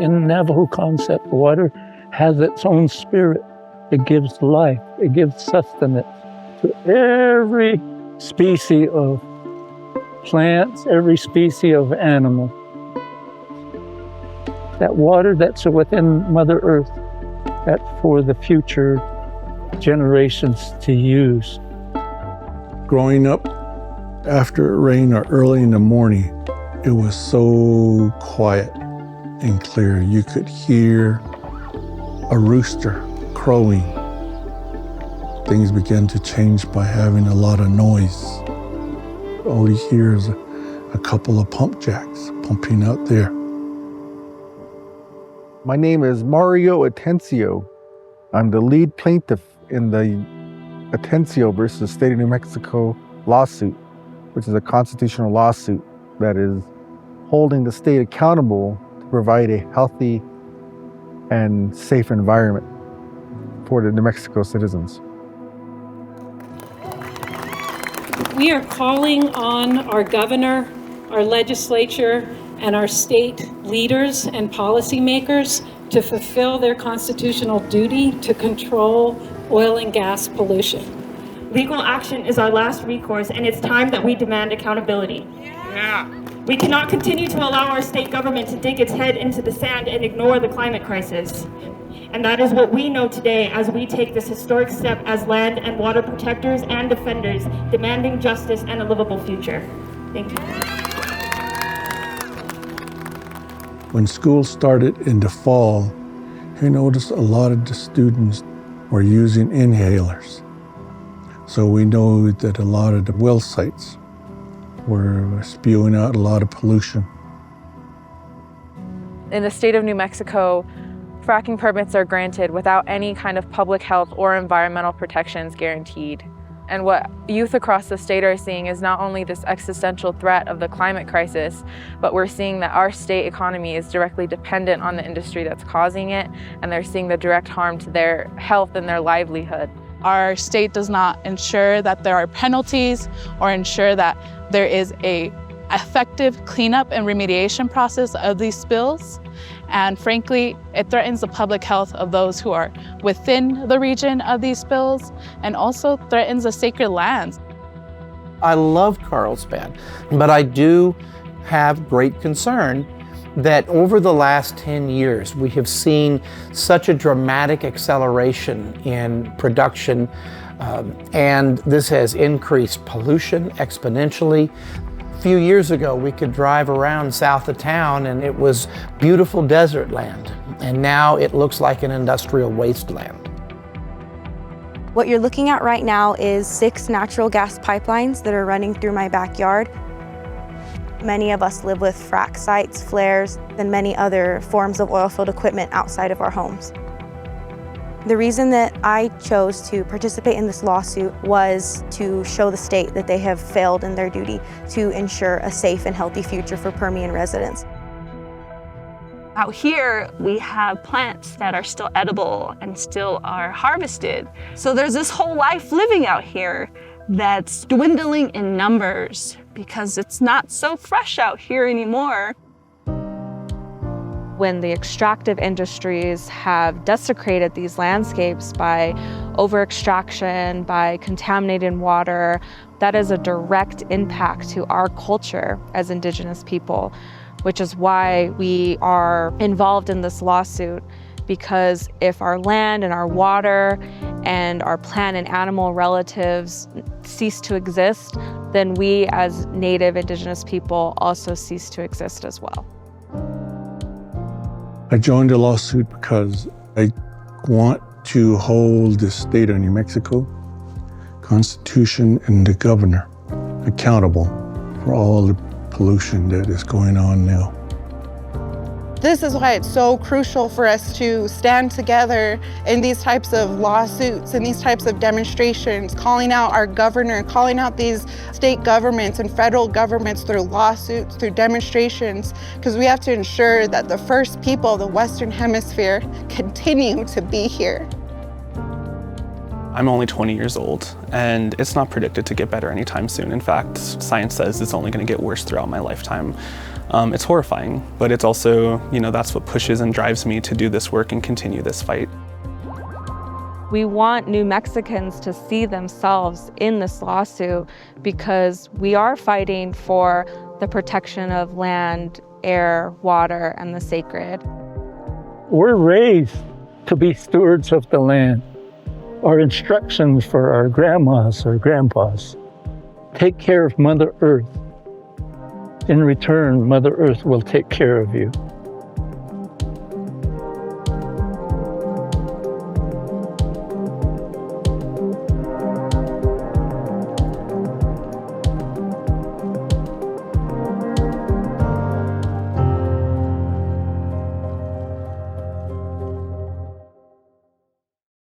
in the Navajo concept, water has its own spirit. It gives life, it gives sustenance to every species of plants, every species of animal. That water that's within Mother Earth, that's for the future generations to use. Growing up after it rained or early in the morning, it was so quiet and clear. You could hear a rooster crowing. Things began to change by having a lot of noise. All you hear is a couple of pump jacks pumping out there. My name is Mario Atencio. I'm the lead plaintiff in the Atencio versus State of New Mexico lawsuit, which is a constitutional lawsuit that is holding the state accountable to provide a healthy and safe environment for the New Mexico citizens. We are calling on our governor, our legislature, and our state leaders and policymakers to fulfill their constitutional duty to control oil and gas pollution. Legal action is our last recourse, and it's time that we demand accountability. Yeah. We cannot continue to allow our state government to dig its head into the sand and ignore the climate crisis. And that is what we know today as we take this historic step as land and water protectors and defenders, demanding justice and a livable future. Thank you. When school started in the fall, I noticed a lot of the students were using inhalers. So we know that a lot of the well sites were spewing out a lot of pollution. In the state of New Mexico, fracking permits are granted without any kind of public health or environmental protections guaranteed. And what youth across the state are seeing is not only this existential threat of the climate crisis, but we're seeing that our state economy is directly dependent on the industry that's causing it, and they're seeing the direct harm to their health and their livelihood. Our state does not ensure that there are penalties or ensure that there is an effective cleanup and remediation process of these spills. And frankly, it threatens the public health of those who are within the region of these spills and also threatens the sacred lands. I love Carlsbad, but I do have great concern that over the last 10 years, we have seen such a dramatic acceleration in production, and this has increased pollution exponentially. A few years ago, we could drive around south of town and it was beautiful desert land, and now it looks like an industrial wasteland. What you're looking at right now is 6 natural gas pipelines that are running through my backyard. Many of us live with frack sites, flares, and many other forms of oil field equipment outside of our homes. The reason that I chose to participate in this lawsuit was to show the state that they have failed in their duty to ensure a safe and healthy future for Permian residents. Out here, we have plants that are still edible and still are harvested. So there's this whole life living out here that's dwindling in numbers because it's not so fresh out here anymore. When the extractive industries have desecrated these landscapes by over-extraction, by contaminating water, that is a direct impact to our culture as Indigenous people, which is why we are involved in this lawsuit. Because if our land and our water and our plant and animal relatives cease to exist, then we as Native Indigenous people also cease to exist as well. I joined the lawsuit because I want to hold the state of New Mexico, Constitution, and the governor accountable for all the pollution that is going on now. This is why it's so crucial for us to stand together in these types of lawsuits and these types of demonstrations, calling out our governor, calling out these state governments and federal governments through lawsuits, through demonstrations, because we have to ensure that the first people of the Western Hemisphere continue to be here. I'm only 20 years old, and it's not predicted to get better anytime soon. In fact, science says it's only going to get worse throughout my lifetime. It's horrifying, but it's also, that's what pushes and drives me to do this work and continue this fight. We want New Mexicans to see themselves in this lawsuit because we are fighting for the protection of land, air, water, and the sacred. We're raised to be stewards of the land. Our instructions for our grandmas or grandpas: take care of Mother Earth. In return, Mother Earth will take care of you.